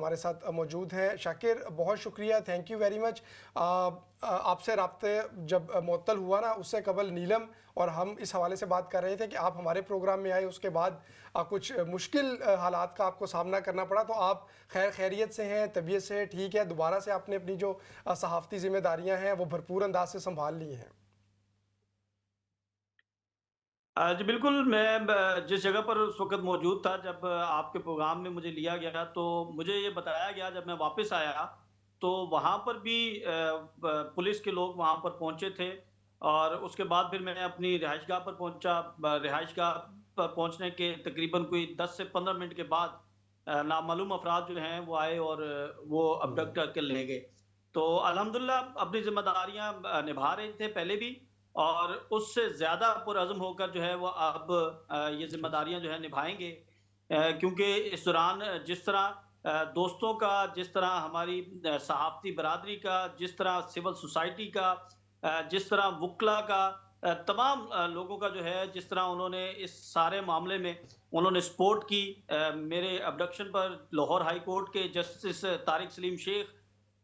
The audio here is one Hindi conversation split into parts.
हमारे साथ मौजूद हैं। शाकिर, बहुत शुक्रिया, थैंक यू वेरी मच। आपसे राब्ते जब मुअत्तल हुआ ना, उससे कबल नीलम और हम इस हवाले से बात कर रहे थे कि आप हमारे प्रोग्राम में आए, उसके बाद कुछ मुश्किल हालात का आपको सामना करना पड़ा, तो आप खैरियत से हैं, तबीयत से ठीक है, दोबारा से आपने अपनी जो सहाफ़ती ज़िम्मेदारियाँ हैं वो भरपूर अंदाज से संभाल ली हैं? जी बिल्कुल, मैं जिस जगह पर उस वक़्त मौजूद था जब आपके प्रोग्राम में मुझे लिया गया, तो मुझे ये बताया गया जब मैं वापस आया, तो वहाँ पर भी पुलिस के लोग वहाँ पर पहुँचे थे और उसके बाद फिर मैं अपनी रिहाइशगाह पर पहुँचा। रिहाइशगाह पर पहुँचने के तकरीबन कोई 10 से 15 मिनट के बाद नामालूम अफ़राद जो हैं वो आए और वो अबडक्ट हुँ। करके ले गए। तो अल्हम्दुलिल्लाह अपनी ज़िम्मेदारियाँ निभा रहे थे पहले भी, और उससे ज़्यादा पुरअज़्म होकर जो है वो अब ये ज़िम्मेदारियाँ जो है निभाएँगे। क्योंकि इस दौरान जिस तरह दोस्तों का, जिस तरह हमारी सहाफ़ती बरादरी का, जिस तरह सिविल सोसाइटी का, जिस तरह वुकला का, तमाम लोगों का जो है जिस तरह उन्होंने इस सारे मामले में उन्होंने सपोर्ट की। मेरे अबडक्शन पर लाहौर हाई कोर्ट के जस्टिस तारिक सलीम शेख,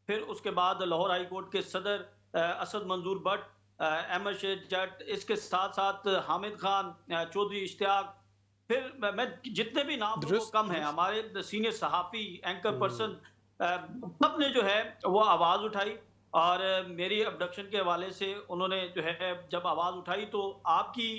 फिर उसके बाद लाहौर हाई कोर्ट के सदर असद मंजूर बट, अहमद शेख जट, इसके साथ-साथ हामिद खान, चौधरी इश्तियाक, फिर मैं जितने भी नाम लूँ वो दुरुस्त, कम हैं। दुरुस्त। हमारे सीनियर सहाफ़ी, एंकर पर्सन, हुँ। सबने जो है वो आवाज़ उठाई और मेरी अबडक्शन के हवाले से उन्होंने जो है जब आवाज़ उठाई, तो आपकी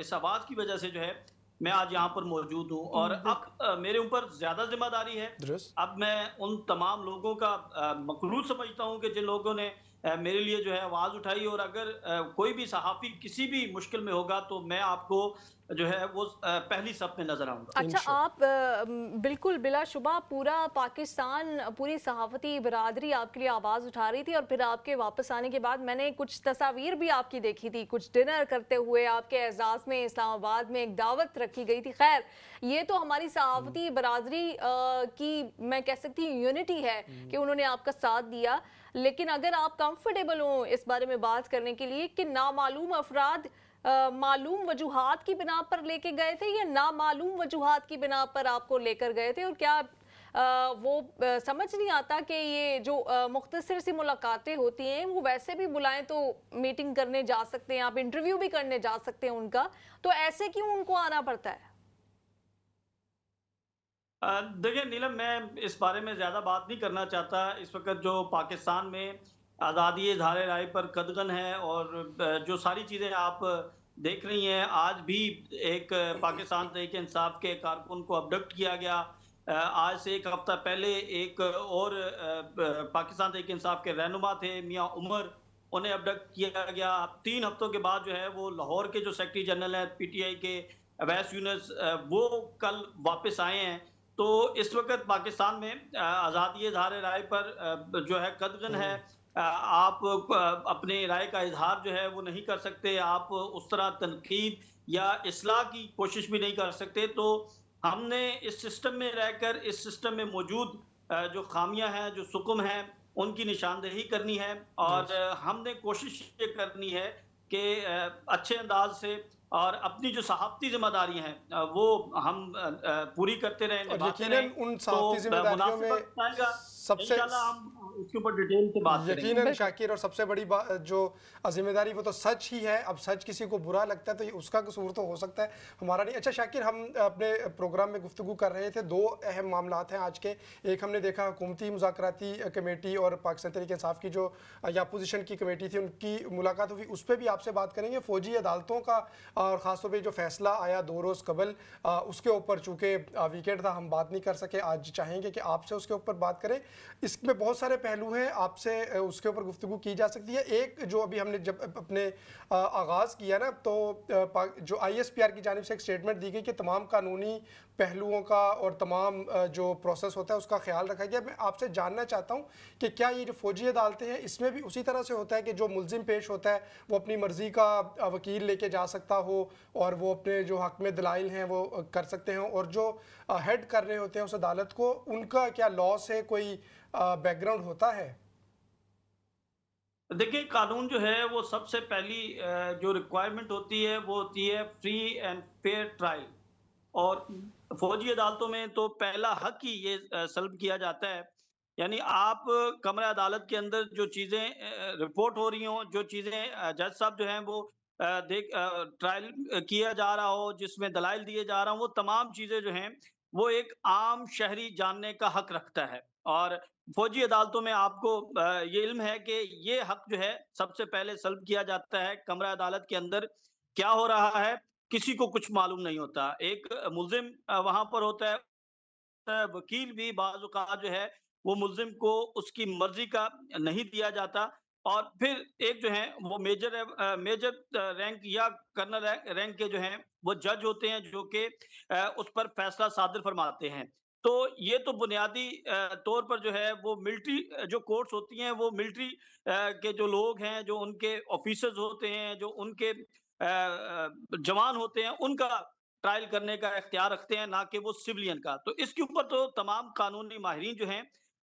इस आवाज़ की वज़ह से जो है मैं आज यहाँ पर मौजूद हूँ और अब बिल्कुल, मेरे ऊपर ज़्यादा ज़िम्मेदारी है। दुरुस्त। अब मैं उन तमाम लोगों का मक़रूर समझता हूँ कि जिन लोगों ने मेरे लिए जो है आवाज़ उठाई, और अगर कोई भी सहाफ़ी किसी भी मुश्किल में होगा तो मैं आपको जो है वो पहली सफ में नज़र आऊँगा। अच्छा, इंशाअल्लाह। आप बिल्कुल बिलाशुबा पूरा पाकिस्तान, पूरी सहाफ़ती बिरादरी आपके लिए आवाज़ उठा रही थी और फिर आपके वापस आने के बाद मैंने कुछ तस्वीर भी आपकी देखी थी, कुछ डिनर करते हुए आपके एज़ाज़ में इस्लामाबाद में एक दावत रखी गई थी। ख़ैर, ये तो हमारी हुँ, सहाफ़ती बिरादरी की मैं कह सकती हूँ यूनिटी है हुँ। कि उन्होंने आपका साथ दिया। लेकिन अगर आप कंफ़र्टेबल हों इस बारे में बात करने के लिए कि नामालूम अफ़राद मालूम वजूहात की बिना पर लेके गए थे या नामालूम वजूहात की बिना पर आपको लेकर गए थे, और क्या वो समझ नहीं आता कि ये जो मुख्तसर सी मुलाकातें होती हैं वो वैसे भी बुलाएं तो मीटिंग करने जा सकते हैं, आप इंटरव्यू भी करने जा सकते हैं उनका, तो ऐसे क्यों उनको आना पड़ता है? देखिए नीलम, मैं इस बारे में ज़्यादा बात नहीं करना चाहता। इस वक़्त जो पाकिस्तान में आज़ादी इज़हार राय पर कदगन है और जो सारी चीज़ें आप देख रही हैं, आज भी एक पाकिस्तान तहरीक-ए-इंसाफ के कारकुन को अबडक्ट किया गया। आज से 1 हफ़्ता पहले एक और पाकिस्तान तहरीक-ए-इंसाफ के रहनुमा थे मियाँ उमर, उन्हें अबडक्ट किया गया। 3 हफ़्तों के बाद जो है वो लाहौर के जो सेक्रेटरी जनरल हैं पीटीआई के, अवैस यूनुस, वो कल वापस आए हैं। तो इस वक़्त पाकिस्तान में आज़ादी इज़हार राय पर जो है कदगन है। हुँ, आप अपने राय का इज़हार जो है वो नहीं कर सकते, आप उस तरह तनकीद या इस्लाह की कोशिश भी नहीं कर सकते। तो हमने इस सिस्टम में रहकर, इस सिस्टम में मौजूद जो ख़ामियाँ हैं, जो सुकुम हैं, उनकी निशानदेही करनी है और दुरुस्त। हमने कोशिश ये करनी है कि अच्छे अंदाज़ से और अपनी जो सहाफ़ती ज़िम्मेदारियाँ हैं वो हम पूरी करते रहें, और निभाते रहें। यकीनन उन तो सहाफ़ती ज़िम्मेदारियों मुनासिब में वक़्त आएगा, सबसे इंशाअल्लाह हम उसके ऊपर डिटेल से बात करेंगे। यकीनन बिल्कुल। शाकिर, और सबसे बड़ी जो ज़िम्मेदारी वो तो सच ही है। अब सच किसी को बुरा लगता है तो ये उसका कसूर तो हो सकता है, हमारा नहीं। अच्छा शाकिर, हम अपने प्रोग्राम में गुफ्तगू कर रहे थे, 2 अहम मामलात हैं आज के। एक हमने देखा हुकूमती मुज़ाकराती कमेटी और पाकिस्तान तहरीक-ए-इंसाफ की जो या अपोज़िशन की कमेटी थी उनकी मुलाकात हुई, उस पे भी आपसे बात करेंगे। फ़ौजी अदालतों का और ख़ास तौर पे जो फ़ैसला आया 2 रोज़ कबल, उसके ऊपर चूँकि वीकेंड था हम बात नहीं कर सके, आज चाहेंगे कि आपसे उसके ऊपर बात करें। इसमें बहुत सारे पहलू हैं, आपसे उसके ऊपर गुफ्तगू की जा सकती है। एक जो अभी हमने जब अपने आगाज़ किया ना, तो जो आईएसपीआर की जानिब से एक स्टेटमेंट दी गई कि तमाम कानूनी पहलुओं का और तमाम जो प्रोसेस होता है उसका ख्याल रखा गया। मैं आपसे जानना चाहता हूँ कि क्या ये जो फ़ौजी अदालतें हैं इसमें भी उसी तरह से होता है कि जो मुल्ज़िम पेश होता है वो अपनी मर्ज़ी का वकील लेके जा सकता हो और वो अपने जो हक़ में दलाइल हैं वो कर सकते हैं, और जो हेड कर रहे होते हैं उस अदालत को, उनका क्या लॉ से कोई बैकग्राउंड होता है? देखिए, कानून जो है वो सबसे पहली जो रिक्वायरमेंट होती है वो होती है फ्री एंड फेयर ट्रायल। और फौजी अदालतों में तो पहला हक ही ये सल्ब किया जाता है। यानी आप कमरा अदालत के अंदर जो चीज़ें रिपोर्ट हो रही हों, जो चीज़ें जज साहब जो हैं वो ट्रायल किया जा रहा हो, जिसमें दलाइल दिए जा रहा हों, वो तमाम चीज़ें जो हैं, वो एक आम शहरी जानने का हक रखता है। और फौजी अदालतों में आपको ये इल्म है कि ये हक जो है सबसे पहले सल्ब किया जाता है। कमरा अदालत के अंदर क्या हो रहा है, किसी को कुछ मालूम नहीं होता। एक मुल्ज़िम वहाँ पर होता है, वकील भी बाज़ औक़ात जो है वो मुल्ज़िम को उसकी मर्ज़ी का नहीं दिया जाता। और फिर एक जो है वो मेजर रैंक या कर्नल रैंक के जो हैं वो जज होते हैं, जो कि उस पर फैसला सादिर फरमाते हैं। तो ये तो बुनियादी तौर पर जो है वो मिलिट्री जो कोर्ट्स होती हैं, वो मिलिट्री के जो लोग हैं, जो उनके ऑफिसर्स होते हैं, जो उनके जवान होते हैं, उनका ट्रायल करने का इख्तियार रखते हैं, ना कि वो सिविलियन का। तो इसके ऊपर तो तमाम कानूनी माहिरीन जो हैं,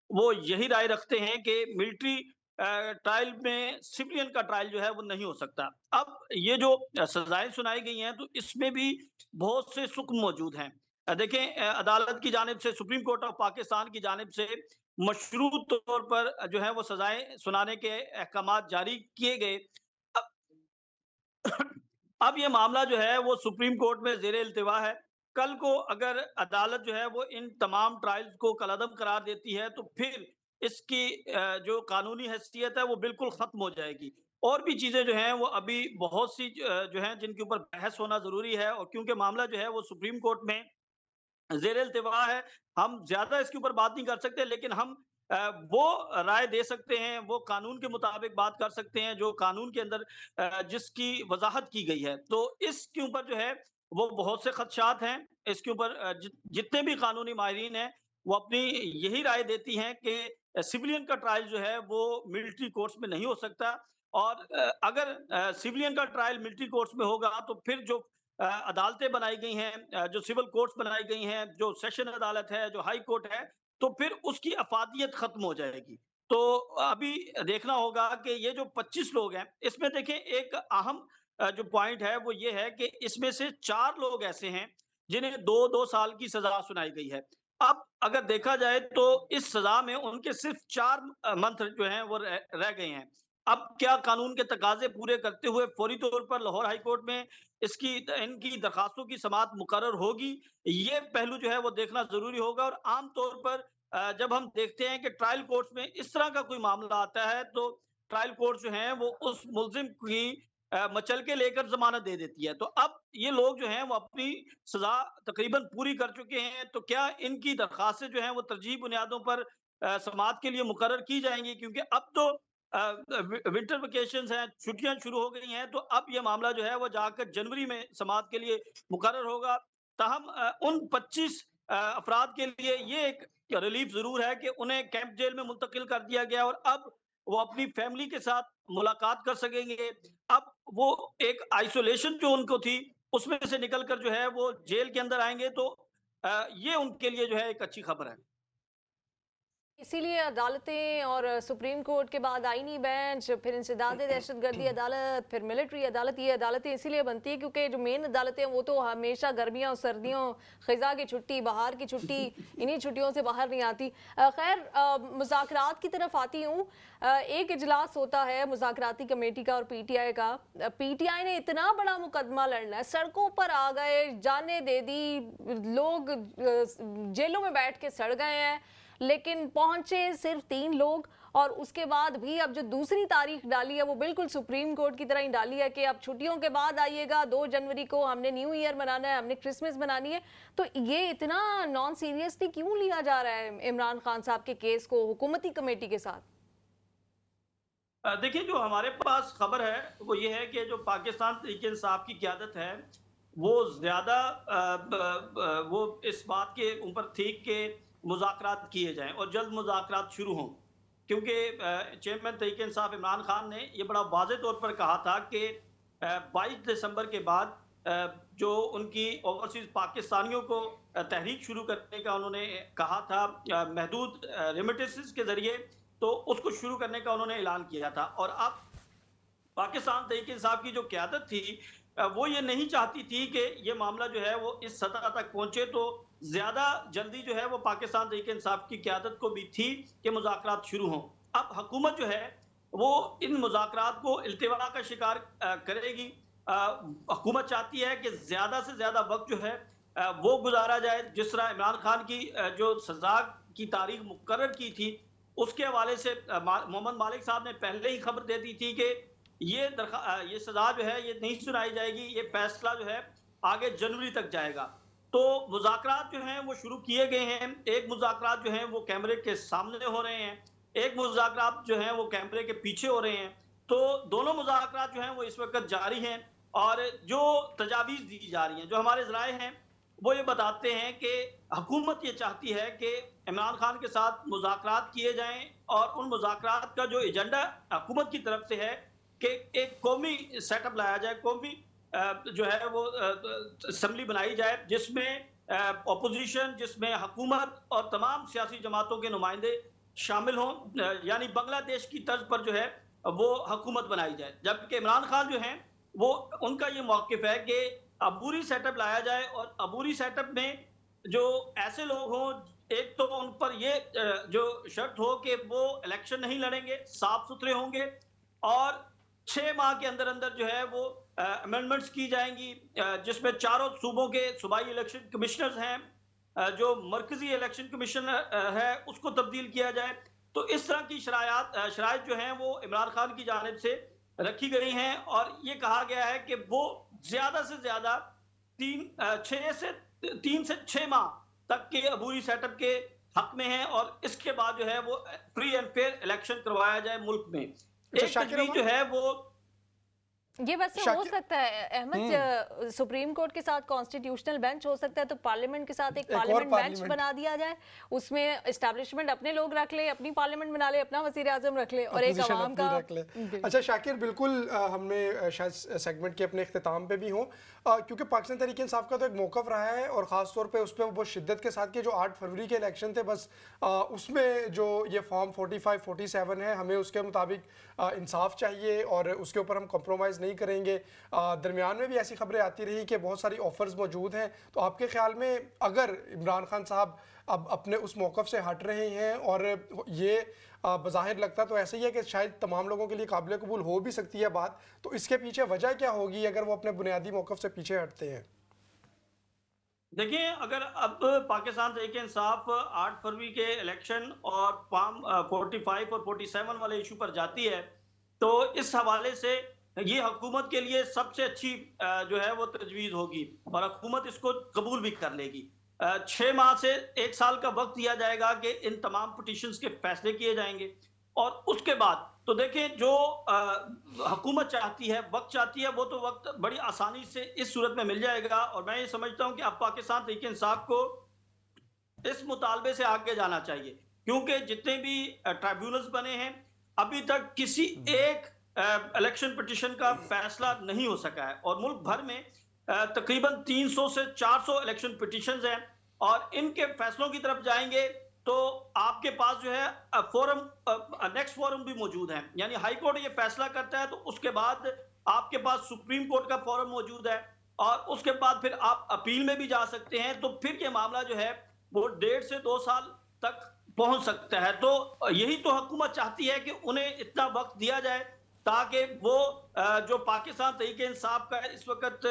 वो यही राय रखते हैं कि मिलिट्री ट्रायल में सिविलियन का ट्रायल जो है वो नहीं हो सकता। अब ये जो सज़ाएँ सुनाई गई हैं, तो इसमें भी बहुत से सुक़्म मौजूद हैं। देखें, अदालत की जानिब से, सुप्रीम कोर्ट ऑफ पाकिस्तान की जानिब से मशरूत तौर पर जो है वो सज़ाएँ सुनाने के अहकामात जारी किए गए। अब अब ये मामला जो है वो सुप्रीम कोर्ट में ज़ेरे इल्तिवा है। कल को अगर अदालत जो है वो इन तमाम ट्रायल्स को कलअदम करार देती है, तो फिर इसकी जो कानूनी हैसियत है वो बिल्कुल ख़त्म हो जाएगी। और भी चीज़ें जो हैं वो अभी बहुत सी जो हैं जिनके ऊपर बहस होना ज़रूरी है, और क्योंकि मामला जो है वो सुप्रीम कोर्ट में ज़ेरे इल्तिवा है, हम ज़्यादा इसके ऊपर बात नहीं कर सकते, लेकिन हम वो राय दे सकते हैं, वो कानून के मुताबिक बात कर सकते हैं, जो कानून के अंदर जिसकी वज़ाहत की गई है। तो इसके ऊपर जो है, वो बहुत से ख़दशात हैं। इसके ऊपर जितने भी कानूनी माहिरीन हैं, वो अपनी यही राय देती हैं कि सिविलियन का ट्रायल जो है, वो मिलिट्री कोर्ट्स में नहीं हो सकता। और अगर सिविलियन का ट्रायल मिलिट्री कोर्ट्स में होगा, तो फिर जो अदालतें बनाई गई हैं, जो सिविल कोर्ट्स बनाई गई हैं, जो सेशन अदालत है, जो हाई कोर्ट है, तो फिर उसकी अफादियत खत्म हो जाएगी। तो अभी देखना होगा कि ये जो 25 लोग हैं, इसमें देखें एक अहम जो पॉइंट है वो ये है कि इसमें से 4 लोग ऐसे हैं जिन्हें 2-2 साल की सज़ा सुनाई गई है। अब अगर देखा जाए तो इस सज़ा में उनके सिर्फ़ 4 मंथ जो हैं वो रह गए हैं। अब क्या कानून के तकाज़े पूरे करते हुए फौरी तौर पर लाहौर हाई कोर्ट में इनकी दरखास्तों की समाअत मुकर्रर होगी, ये पहलू जो है वो देखना ज़रूरी होगा। और आम तौर पर जब हम देखते हैं कि ट्रायल कोर्ट्स में इस तरह का कोई मामला आता है, तो ट्रायल कोर्ट जो हैं वो उस मुल्ज़िम की मचल के लेकर ज़मानत दे देती है। तो अब ये लोग जो हैं वो अपनी सज़ा तकरीबन पूरी कर चुके हैं, तो क्या इनकी दरखास्तें जो हैं वो तरजीही बुनियादों पर समाअत के लिए मुकर्रर की जाएँगी? क्योंकि अब तो विंटर वेकेशंस हैं, छुट्टियाँ शुरू हो गई हैं, तो अब ये मामला जो है वो जाकर जनवरी में समाअत के लिए मुकर्रर होगा। ताहम उन 25 अफराद के लिए ये एक रिलीफ ज़रूर है कि उन्हें कैंप जेल में मुंतकिल कर दिया गया, और अब वो अपनी फैमिली के साथ मुलाकात कर सकेंगे। अब वो एक आइसोलेशन जो उनको थी, उसमें से निकल कर जो है वो जेल के अंदर आएँगे, तो ये उनके लिए जो है एक अच्छी खबर है। इसीलिए अदालतें और सुप्रीम कोर्ट के बाद आईनी बेंच, फिर इंसदाद दहशतगर्दी अदालत, फिर मिलिट्री अदालत, ये अदालतें इसीलिए बनती है क्योंकि जो मेन अदालतें हैं वो तो हमेशा गर्मियों और सर्दियों, ख़ज़ा की छुट्टी, बाहर की छुट्टी, इन्हीं छुट्टियों से बाहर नहीं आती। खैर, मुज़ाकरात की तरफ आती हूँ। एक इजलास होता है मुज़ाकराती कमेटी का और पीटीआई का। पीटीआई ने इतना बड़ा मुकदमा लड़ना है, सड़कों पर आ गए, जानें दे दी, लोग जेलों में बैठ के सड़ गए हैं, लेकिन पहुंचे सिर्फ 3 लोग। और उसके बाद भी अब जो दूसरी तारीख डाली है वो बिल्कुल सुप्रीम कोर्ट की तरह ही डाली है कि अब छुट्टियों के बाद आइएगा, 2 जनवरी को हमने न्यू ईयर मनाना है, हमने क्रिसमस मनानी है। तो ये इतना नॉन सीरियसली क्यों लिया जा रहा है इमरान खान साहब के केस को हुकूमती कमेटी के साथ? देखिए, जो हमारे पास खबर है वो ये है कि जो पाकिस्तान तहरीक-ए-इंसाफ की क़यादत है, वो ज़्यादा वो इस बात के ऊपर थी कि मुज़ाकरात किए जाएँ और जल्द मुज़ाकरात शुरू हों। क्योंकि चेयरमैन तहरीक-ए-इंसाफ इमरान खान ने ये बड़ा वाज़ेह तौर पर कहा था कि 22 दिसंबर के बाद जो उनकी ओवरसीज़ पाकिस्तानियों को तहरीक शुरू करने का उन्होंने कहा था, महदूद रेमिटेंसेस के ज़रिए, तो उसको शुरू करने का उन्होंने ऐलान किया था। और अब पाकिस्तान तहरीक-ए-इंसाफ की जो क़यादत थी, वो ये नहीं चाहती थी कि ये मामला जो है वो इस सतह तक पहुंचे, तो ज्यादा जल्दी जो है वो पाकिस्तान तहरीक इंसाफ की क़यादत को भी थी कि मुज़ाकरात शुरू हों। अब हुकूमत जो है वो इन मुज़ाकरात को इल्तिवा का शिकार करेगी। हुकूमत चाहती है कि ज़्यादा से ज़्यादा वक्त जो है वो गुजारा जाए। जिस तरह इमरान खान की जो सज़ा की तारीख मुकर्रर की थी, उसके हवाले से मोहम्मद मालिक साहब ने पहले ही खबर दे दी थी कि ये सज़ा जो है ये नहीं सुनाई जाएगी, ये फैसला जो है आगे जनवरी तक जाएगा। तो मुज़ाकरात जो हैं वो शुरू किए गए हैं। एक मुज़ाकरात जो हैं वो कैमरे के सामने हो रहे हैं, एक मुज़ाकरात जो हैं वो कैमरे के पीछे हो रहे हैं। तो दोनों मुज़ाकरात जो हैं वो इस वक्त जारी हैं, और जो तजावीज़ दी जा रही हैं, जो हमारे ज़राए हैं वो ये बताते हैं कि हुकूमत ये चाहती है कि इमरान खान के साथ मुज़ाकरात किए जाएं, और उन मुज़ाकरात का जो एजेंडा हुकूमत की तरफ से है कि एक कौमी सेटअप लाया जाए, कौमी जो है वो असम्बली बनाई जाए, जिसमें अपोजिशन, जिसमें हुकूमत और तमाम सियासी जमातों के नुमाइंदे शामिल हों, यानी बांग्लादेश की तर्ज पर जो है वो हुकूमत बनाई जाए। जबकि इमरान खान जो हैं वो उनका ये मौक़िफ़ है कि अबूरी सेटअप लाया जाए, और अबूरी सेटअप में जो ऐसे लोग हों, एक तो उन पर ये जो शर्त हो कि वो इलेक्शन नहीं लड़ेंगे, साफ सुथरे होंगे, और 6 माह के अंदर अंदर जो है वो अमेंडमेंट्स की जाएंगी, जिसमें चारों सूबों के सूबाई इलेक्शन कमिश्नर्स हैं, जो मरकजी इलेक्शन कमीशन है उसको तब्दील किया जाए। तो इस तरह की शराइत जो हैं वो इमरान खान की जानिब से रखी गई हैं, और ये कहा गया है कि वो ज़्यादा से ज़्यादा 3 से 6 माह तक के अबूरी सेटअप के हक में हैं, और इसके बाद जो है वो फ्री एंड फेयर इलेक्शन करवाया जाए मुल्क में। एक तजवीज़ जो है वो ये वैसे हो सकता है अहमद, सुप्रीम कोर्ट के साथ कॉन्स्टिट्यूशनल बेंच हो सकता है, तो पार्लियामेंट के साथ एक पार्लियामेंट बेंच बना दिया जाए, उसमें एस्टैब्लिशमेंट अपने लोग रख ले, अपनी पार्लियामेंट बना ले, अपना वज़ीर आज़म रख ले, और एक आवाम का रख ले। अच्छा शाकिर, बिल्कुल हमने शायद सेगमेंट के अपने इख्तिताम पे भी हों, क्योंकि पाकिस्तान तहरीक इंसाफ का तो एक मौक़िफ़ रहा है, और ख़ास तौर पे उस पर बहुत शिद्दत के साथ कि जो 8 फरवरी के इलेक्शन थे, बस उसमें जो ये फॉर्म 45, 47 है, हमें उसके मुताबिक इंसाफ चाहिए, और उसके ऊपर हम कॉम्प्रोमाइज़ नहीं करेंगे। दरमियान में भी ऐसी खबरें आती रही कि बहुत सारी ऑफर्स मौजूद हैं। तो आपके ख्याल में अगर इमरान खान साहब अब अपने उस मौक़िफ़ से हट रहे हैं, और ये बज़ाहिर लगता तो ऐसे ही है कि शायद तमाम लोगों के लिए काबिल कबूल हो भी सकती है बात, तो इसके पीछे वजह क्या होगी अगर वो अपने बुनियादी मौक़िफ़ से पीछे हटते हैं? देखिए, अगर अब पाकिस्तान तहरीक इंसाफ 8 फरवरी के इलेक्शन और फॉर्म 45 और 47 वाले इशू पर जाती है, तो इस हवाले से ये हुकूमत के लिए सबसे अच्छी जो है वो तजवीज़ होगी, और हुकूमत इसको कबूल भी कर लेगी। 6 माह से 1 साल का वक्त दिया जाएगा कि इन तमाम पिटीशंस के फैसले किए जाएंगे, और उसके बाद तो देखें, जो हुकूमत चाहती है, वक्त चाहती है, वो तो वक्त बड़ी आसानी से इस सूरत में मिल जाएगा। और मैं ये समझता हूँ कि अब पाकिस्तान तहरीक इंसाफ को इस मुतालबे से आगे जाना चाहिए, क्योंकि जितने भी ट्राइब्यूनल्स बने हैं, अभी तक किसी एक इलेक्शन पिटीशन का फैसला नहीं हो सका है, और मुल्क भर में तकरीबन 300 से 400 इलेक्शन पिटीशंस हैं, और इनके फैसलों की तरफ जाएंगे तो आपके पास जो है फोरम, नेक्स्ट फोरम भी मौजूद है। यानी हाई कोर्ट ये फैसला करता है, तो उसके बाद आपके पास सुप्रीम कोर्ट का फोरम मौजूद है, और उसके बाद फिर आप अपील में भी जा सकते हैं। तो फिर ये मामला जो है वो 1.5 से 2 साल तक पहुंच सकता है। तो यही तो हुकूमत चाहती है कि उन्हें इतना वक्त दिया जाए, ताकि वो जो पाकिस्तान तहरीक इंसाफ का इस वक्त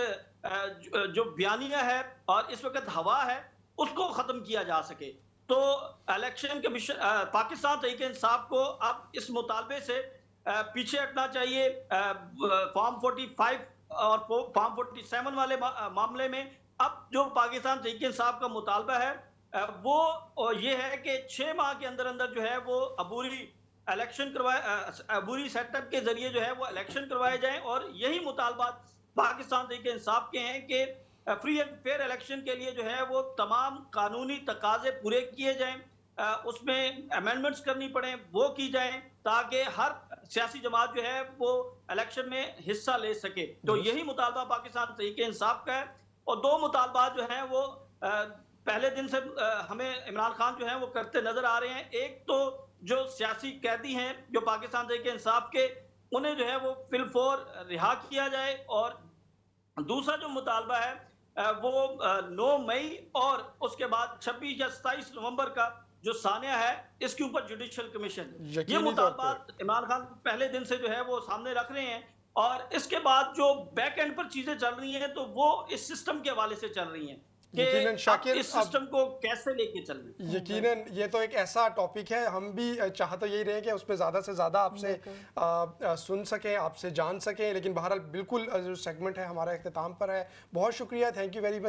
जो बयानिया है और इस वक्त हवा है, उसको ख़त्म किया जा सके। तो इलेक्शन कमीशन, पाकिस्तान तहरीक इंसाफ को अब इस मुतालबे से पीछे हटना चाहिए। फॉर्म 45 और फॉर्म 47 वाले मामले में अब जो पाकिस्तान तहरीक इंसाफ का मुतालबा है वो ये है कि 6 माह के अंदर अंदर जो है वो अबूरी इलेक्शन करवाए, अबूरी सेटअप के जरिए जो है वो इलेक्शन करवाए जाएं, और यही मुतालबात पाकिस्तान तहरीक इंसाफ के हैं कि फ्री एंड फेयर इलेक्शन के लिए जो है वो तमाम कानूनी तकाजे पूरे किए जाएं, उसमें अमेंडमेंट्स करनी पड़े, वो की जाएं, ताकि हर सियासी जमात जो है वो इलेक्शन में हिस्सा ले सके। तो यही मुतालबा पाकिस्तान तहरीक इंसाफ का है। और 2 मुतालबात जो हैं वो पहले दिन से हमें इमरान खान जो है वो करते नजर आ रहे हैं। एक तो जो सियासी कैदी हैं जो पाकिस्तान तहरीक इंसाफ के, उन्हें जो है वो फिलफौर रिहा किया जाए, और दूसरा जो मुतालबा है वो 9 मई और उसके बाद 26 या 27 नवंबर का जो सानिया है इसके ऊपर जुडिशियल कमीशन, ये यकीनी तौर मुतालबात इमरान खान पहले दिन से जो है वो सामने रख रहे हैं। और इसके बाद जो बैक एंड पर चीजें चल रही हैं तो वो इस सिस्टम के हवाले से चल रही हैं कि यकीनन अब शाकिर, इस सिस्टम को कैसे लेके चल रही है। यकीनन ये तो एक ऐसा टॉपिक है, हम भी चाह तो यही रहे कि उस पर ज़्यादा से ज़्यादा आपसे सुन सकें, आपसे जान सकें, लेकिन बहरहाल बिल्कुल जो सेगमेंट है हमारा इख्तिताम पर है। बहुत शुक्रिया, थैंक यू वेरी मच।